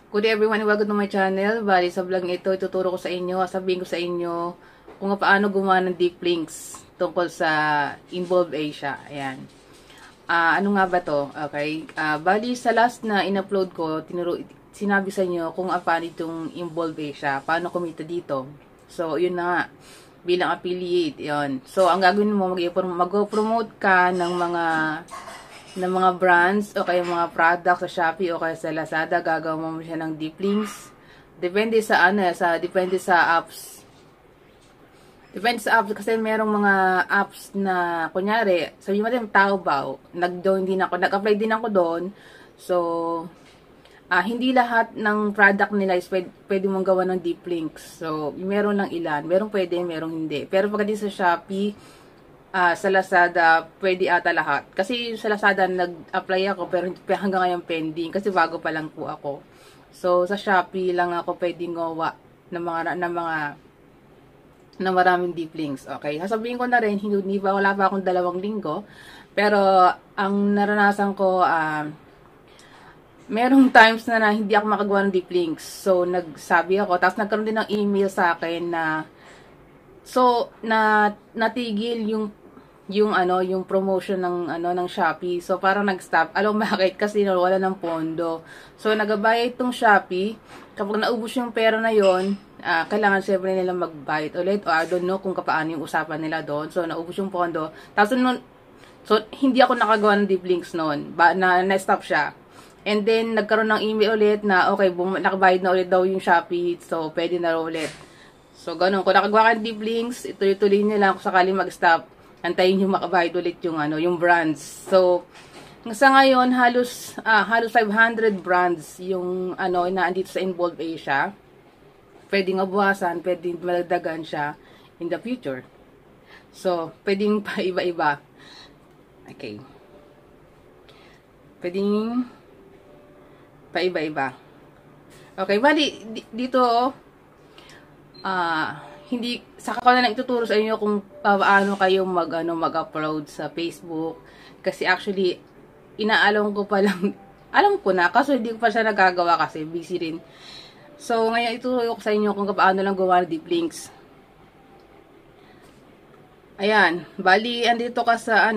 Good day everyone, welcome to my channel. Bali sa vlog ito, ituturo ko sa inyo, sabihin ko sa inyo kung paano gumawa ng deep links tungkol sa Involve Asia. Ayan. Ano nga ba to? Okay. Bali sa last na in-upload ko, sinabi sa inyo kung paano itong Involve Asia, paano kumita dito. So, yun na nga. Bilang affiliate, yun. So, ang gagawin mo, mag-promote ka ng mga brands o kaya mga products sa Shopee o kaya sa Lazada, gagawin mo siya ng deep links. Depende sa depende sa apps. Depende sa apps kasi merong mga apps na kunyari, sabihin mo din Taobao, nag-apply din ako doon. So, hindi lahat ng product nila is pwede mong gawa ng deep links. So, meron lang ilan. Merong pwede, merong hindi. Pero pagdating sa Shopee, sa Lazada, pwede ata lahat. Kasi sa Lazada, nag-apply ako, pero hanggang ngayon pending. Kasi bago pa lang po ako. So, sa Shopee lang ako pwedeng gawa ng maraming deep links. Okay. Sasabihin ko na rin, wala pa akong 2 linggo. Pero, ang naranasan ko, merong times na hindi ako makagawa ng deep links. So, nagsabi ako. Tapos, nagkaroon din ng email sa akin na natigil yung promotion ng Shopee. So parang nag-stop. Alam mo bakit? Kasi wala ng pondo. So nagabayad itong Shopee. Kapag naubos yung pera na yon, kailangan siyempre nila magbayad ulit. O I don't know kung paano yung usapan nila doon. So naubos yung pondo. Tapos hindi ako nakagawa ng deep links noon. Na-stop siya. And then nagkaroon ng email ulit na okay, nakabayad na ulit daw yung Shopee. So pwede na ulit. So, ganun. Kung nakagawa ka ng deep links, ituloy-tuloy nyo lang kung sakali mag-stop. Antayin nyo makabayad ulit yung brands. So, sa ngayon, halos 500 brands yung inaandito sa Involve Asia. Pwedeng mabuhasan, pwedeng malagdagan siya in the future. So, pwedeng pa iba-iba. Okay. Pwedeng pa iba-iba. Okay, bali, dito, hindi saka ko na lang ituturo sa inyo kung paano kayo mag-upload sa Facebook kasi actually inaalam ko pa lang alam ko na kaso hindi ko pa siya nagagawa kasi busy rin. So ngayon ituturo ko sa inyo kung paano lang gawa ng deep links. Ayan, bali andito ka sa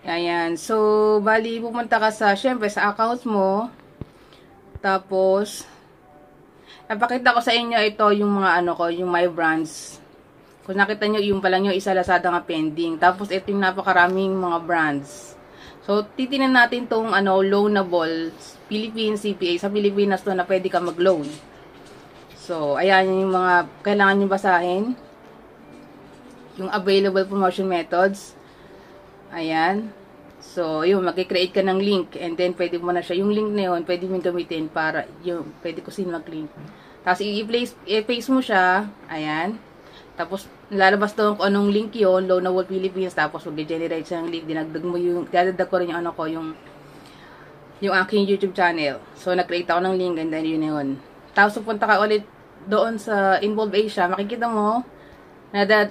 ayan. So, bali, pumunta ka syempre, sa account mo. Tapos, napakita ko sa inyo ito, yung mga yung my brands. Kung nakita nyo, yung pala nyo, isa Lazada nga pending. Tapos, ito yung napakaraming mga brands. So, titinan natin tong, loanable, Philippine CPA. Sa Pilipinas to na pwede ka mag-loan. So, ayan yung mga, kailangan nyo basahin. Yung available promotion methods. Ayan. So, yun, mag-create ka ng link and then pwede mo na siya. Yung link na yun, pwede mo gamitin para pwede ko sin mag-link. Tapos, i-paste mo siya. Ayan. Tapos, lalabas doon kung anong link yun, Loanable Philippines. Tapos, mag-generate siya ng link. Dinagdag ko rin yung aking YouTube channel. So, nag-create ako ng link and then yun na yun. Tapos, punta ka ulit doon sa Involve Asia. Makikita mo,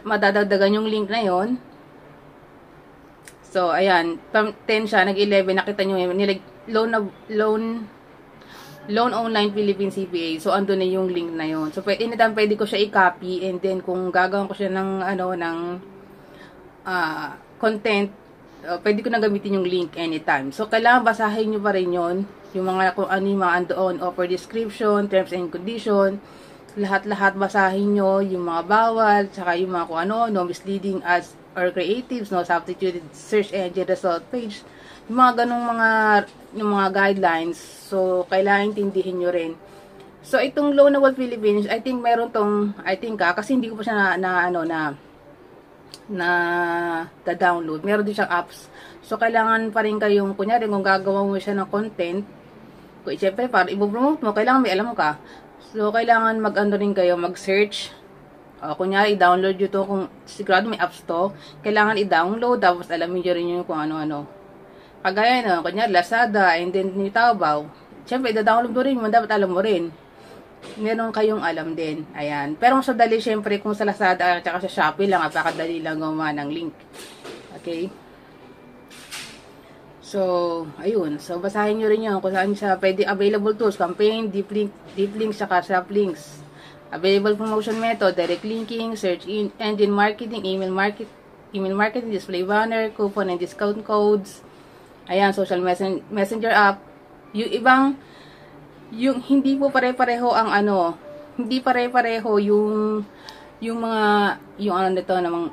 madadagdagan yung link na yun. So, ayan, from 10 siya, nag-11, nakita nyo yun, loan online Philippine CPA. So, andun na yung link na yun. So, pwede ko siya i-copy, and then, kung gagawin ko siya ng, content, pwede ko na gamitin yung link anytime. So, kailangan basahin nyo pa rin yun, yung kung ano yung mga andoon, offer description, terms and condition, lahat-lahat basahin nyo, yung mga bawal, tsaka yung mga kung no misleading ads, or creatives, no substituted search engine result page, yung mga ganong yung mga guidelines. So kailangan intindihin nyo rin. So itong Loanable Philippines, I think meron kasi hindi ko pa siya download. Meron din siyang apps. So kailangan pa rin kayong, kunyari kung gagawa mo siya ng content, siyempre para i-promote mo, kailangan may alam ka. So kailangan rin kayo mag-search. Kunyari, i-download nyo to, kung sigurado may apps to, kailangan i-download, tapos alamin nyo rin yun kung ano-ano. Kagaya kunyari, Lazada, and then yung Taobao. Siyempre, i-download mo rin, dapat alam mo rin. Meron kayong alam din. Ayan. Pero mas madali, siyempre, kung sa Lazada, at sa Shopee lang, napakadali lang gumawa ng link. Okay? So, ayun. So, basahin nyo rin yun kung saan siya pwede available tools, campaign, deep links, saka shop links. Available promotion method, direct linking, search engine marketing, email marketing, display banner, coupon and discount codes. Ayan, social messenger app. Yung ibang, yung hindi po pare-pareho ang ano, hindi pare-pareho yung mga, yung ano nito, namang,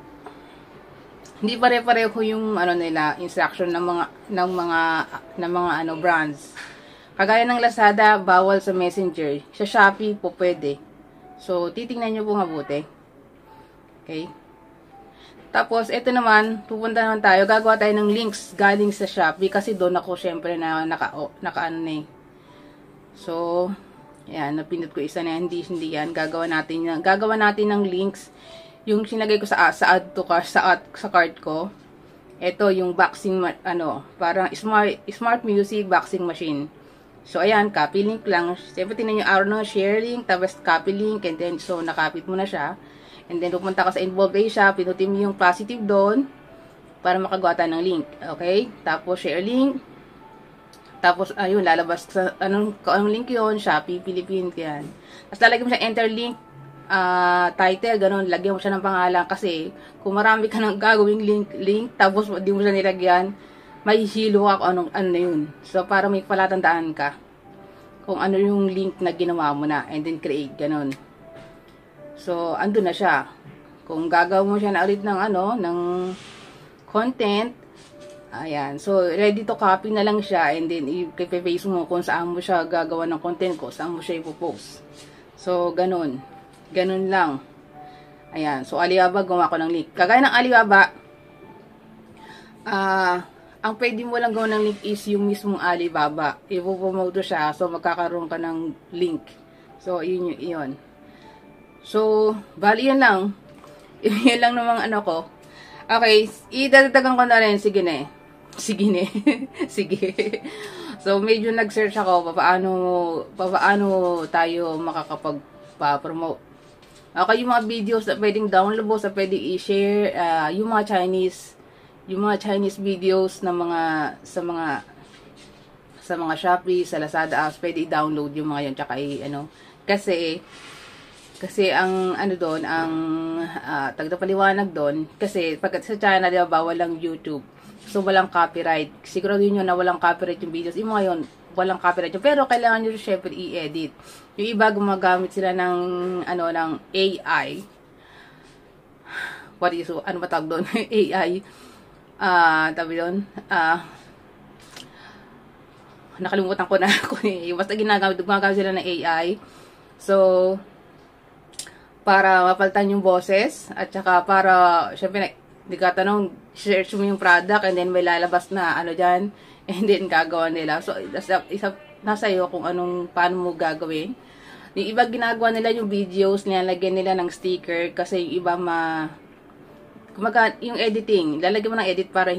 hindi pare-pareho yung ano nila, instruction ng mga ano brands. Kagaya ng Lazada, bawal sa Messenger. Sa Shopee po pwede. So, titingnan nyo po mabuti. Okay? Tapos, ito naman, pupunta naman tayo. Gagawa tayo ng links galing sa Shopee. Kasi doon ako, syempre, na naka-ano na eh. So, yan. Napindot ko isa na hindi yan. Gagawa natin ng links. Yung sinagay ko sa add to cart, sa cart ko. Ito, yung boxing, parang smart music boxing machine. So, ayan, copy link lang. Siyempre, tinan yung arrow na share link, tapos copy link, and then, so, nakapit mo na siya. And then, pupunta ka sa Involve Asia, pinutin mo yung positive doon, para makagawa tayo ng link. Okay? Tapos, share link. Tapos, ayun, lalabas sa, anong link yun? Shopee, Philippines, yan. Tapos, lalagyan mo siya enter link, title, ganun, lagyan mo siya ng pangalan. Kasi, kung marami ka nang gagawing link, tapos, di mo siya nilagyan, may hilo ka kung ano na yun. So, para may palatandaan ka kung ano yung link na ginawa mo na. And then, create. Ganun. So, andun na siya. Kung gagawin mo siya na ulit ng content, ayan. So, ready to copy na lang siya. And then, i-paste mo kung saan mo siya gagawa ng content ko. Saan mo siya ipopost. So, ganun. Ganun lang. Ayan. So, Alibaba, gumawa ko ng link. Kagaya ng Alibaba, ang pwede mo lang gawin ng link is yung mismong Alibaba. Ipo-promote siya, so magkakaroon ka ng link. So, yun. So, bali yan lang. Yan lang namang ano ko. Okay, idadagdagan ko na rin. Sige na. Sige. So, medyo nag-search ako paano tayo makakapag-promote. Okay, yung mga videos na pwedeng download, sa pwedeng i-share, yung mga Chinese videos na sa mga Shopee, sa Lazada apps, pwede i-download yung mga yun, tsaka kasi ang doon, ang tagdapaliwanag doon, kasi pagkat sa China, di ba, bawal lang YouTube. So, walang copyright. Siguro yun na walang copyright yung videos. Yung mga yun, walang copyright yun. Pero kailangan nyo syempre i-edit. Yung iba, gumagamit sila ng AI. Ano ba tawag doon? AI. Tabi doon, nakalimutan ko na basta ginagamit sila ng AI. So, para mapalitan yung boses, at saka para, syempre, di ka tanong, search mo yung product, and then may lalabas na, dyan, and then gagawa nila. So, nasa iyo kung paano mo gagawin. Yung iba ginagawa nila yung videos, nilalagyan nila ng sticker, kasi yung iba yung editing, lalagyan mo ng edit para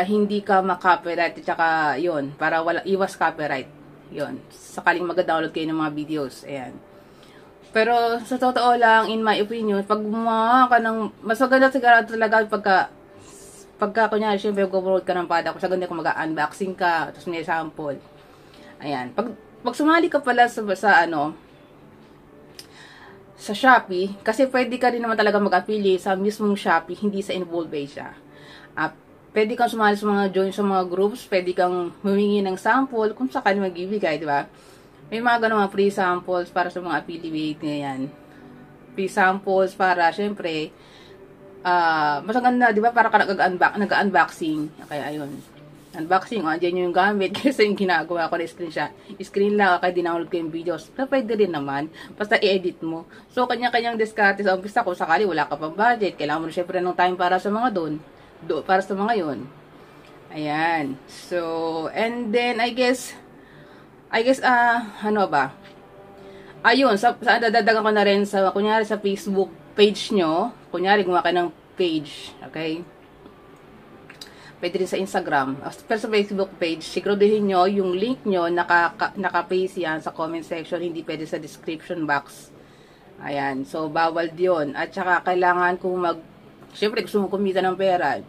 hindi ka ma-copyright, at saka yun, para iwas copyright. Yun, sakaling mag-download kayo ng mga videos. Ayan. Pero sa totoo lang, in my opinion, pag gumawa ka ng, mas maganda siguro talaga pagka kunyari, syempre mag-promote ka ng product, mas maganda kung mag-unboxing ka, tapos may sample. Ayan. Pag sumali ka pala sa Shopee, kasi pwede ka rin naman talaga mag-affiliate sa mismong Shopee, hindi sa Involve Asia. Pwede kang sumali sa join sa mga groups, pwede kang humingi ng sample kung sakali magbibigay, di ba? May mga ganun mga free samples para sa mga affiliate na yan. Free samples para, syempre, mas maganda, di ba? Para ka nag-unboxing. Kaya, ayun. Unboxing, andyan yung gamit. Kasi yung ginagawa ko na screen lang, kaya dinownload ko yung videos. Pero pwede rin naman. Basta i-edit mo. So, kanya-kanyang diskarte sa umpisa kung sakali wala ka pang budget. Kailangan mo na syempre ng time para sa mga para sa mga yun. Ayan. So, and then, I guess, ano ba? Ayun, dadagdagan ko na rin sa, kunyari sa Facebook page nyo. Kunyari, gumawa ka ng page. Okay? Pwede rin sa Instagram. Pero sa Facebook page, siguraduhin nyo, yung link nyo, naka-paste yan sa comment section, hindi pwede sa description box. Ayan. So, bawal yun. At saka, kailangan kung syempre, gusto mo kumita ng pera,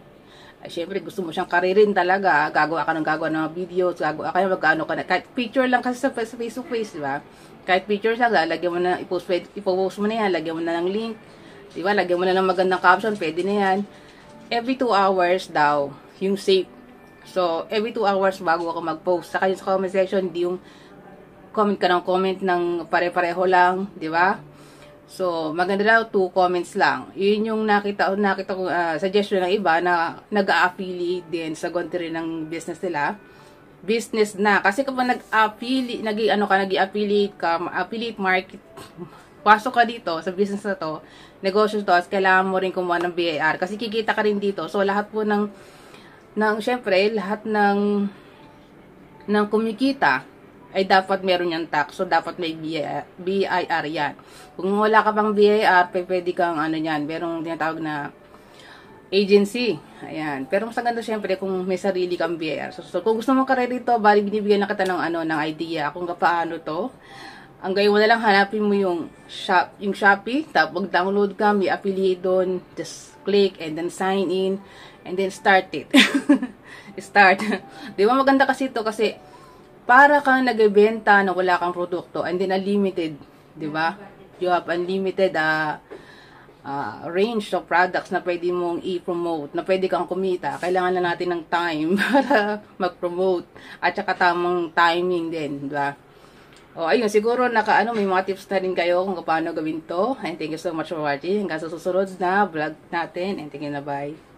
Ay, syempre, gusto mo siyang karirin talaga. Gagawa ka ng mga videos, gagawa ka mag-ano ka na. Kahit picture lang kasi sa face-to-face, di ba? Kahit picture lang, lalagyan mo na, ipopost mo na yan, lagyan mo na ng link, di ba? Lagyan mo na ng magandang caption, pwede na yan. Every 2 hours daw, yung safe. So, every 2 hours bago ako mag-post. Saka yung sa comment section, di yung comment ka ng comment ng pare-pareho lang, di ba? So, maganda daw 2 comments lang. Yun yung nakita ko suggestion ng iba na nag-a-affiliate din sa ganito rin ng business nila. Business na. Kasi kapag nag-affiliate, nag-affiliate ka, affiliate market, pasok ka dito sa business na to, negosyo to, kailangan mo rin kumuha ng BIR. Kasi kikita ka rin dito. So, lahat po syempre, lahat ng kumikita, ay dapat meron yung tax. So, dapat may BIR yan. Kung wala ka pang BIR, pwede kang yan, merong tinatawag na agency. Ayan. Pero mas ganda syempre kung may sarili kang BIR. So kung gusto mo ka rin dito, bali binibigyan na kita ng idea kung paano to. Ang gawin mo na lang, hanapin mo yung Shopee, tapos download ka, may affiliate doon, just click and then sign in and then start it. Start. Di ba maganda kasi ito kasi para kang nagbebenta na wala kang produkto and then unlimited, di ba? You have unlimited range of products na pwede mong i-promote, na pwede kang kumita. Kailangan na natin ng time para mag-promote at saka tamang timing din, di ba? O, ayun, siguro may mga tips na rin kayo kung paano gawin to. And thank you so much for watching. Hanggang sa susunod na vlog natin. And thank you na bye.